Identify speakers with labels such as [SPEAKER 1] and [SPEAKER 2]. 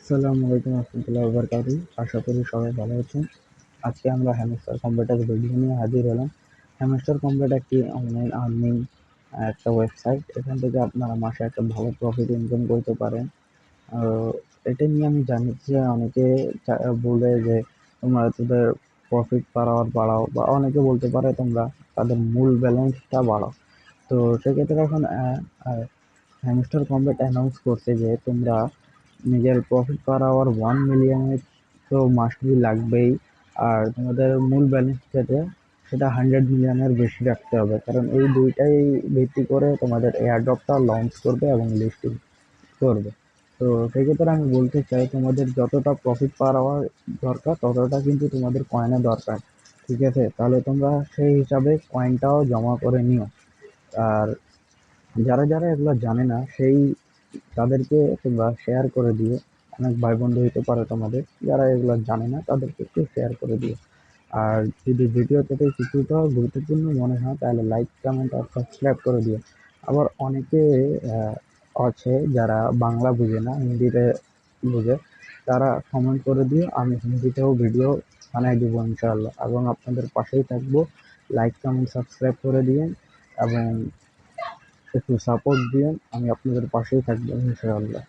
[SPEAKER 1] আসসালামু আলাইকুম রহমতুল্লাহি ওয়া বারাকাতুহু। আশা করি সবাই ভালো আছেন। আজকে আমরা হ্যামস্টার কম্পিউটার ভিডিও নিয়ে হাজির হলাম। হ্যামস্টার কম্পিউটার একটি অনলাইন আর্নিং একটা ওয়েবসাইট। এখান থেকে আপনারা মাসে একটা ভালো প্রফিট ইনকাম করতে পারেন। আর এটা নিয়ে আমি জানি যে অনেকে বলে যে তোমরা তোদের প্রফিট বাড়াও বা অনেকে বলতে পারে তোমরা তাদের মূল ব্যালেন্সটা বাড়াও। তো সেক্ষেত্রে এখন হ্যামস্টার কম্পিউটার অ্যানাউন্স করছে যে তোমরা নিজের প্রফিট পার আওয়ার 1 মিলিয়নের তো মাস্টবি লাগবেই। আর তোমাদের মূল ব্যালেন্স যেটা সেটা 100 মিলিয়নের বেশি রাখতে হবে, কারণ এই দুইটাই ভিত্তি করে তোমাদের এয়ারড্রপটা লঞ্চ করবে এবং লিস্টিং করবে। তো সেক্ষেত্রে আমি বলতে চাই তোমাদের যতটা প্রফিট পার আওয়ার দরকার ততটা কিন্তু তোমাদের কয়েনে দরকার। ঠিক আছে, তাহলে তোমরা সেই হিসাবে কয়েনটাও জমা করে নিও। আর যারা যারা এগুলো জানে না তাদেরকে তোমরা শেয়ার করে দিও। অনেক ভাই বন্ধু হতে পারে তোমাদের যারা এগুলো জানে না, তাদেরকে একটু শেয়ার করে দিও। আর যদি ভিডিও থেকে কিছুটা গুরুত্বপূর্ণ মনে হয় তাহলে লাইক কমেন্ট আর সাবস্ক্রাইব করে দিও। আবার অনেকে আহ, আছে যারা বাংলা বুঝে না, হিন্দিতে বুঝে, তারা কমেন্ট করে দিও, আমি হিন্দিতেও ভিডিও বানাই দিব ইনশাআল্লাহ, এবং আপনাদের পাশেই থাকবো। লাইক কমেন্ট সাবস্ক্রাইব করে দিয়েন এবং একটু সাপোর্ট দিয়েন, আমি আপনাদের পাশেই থাকবো ইনশাআল্লাহ।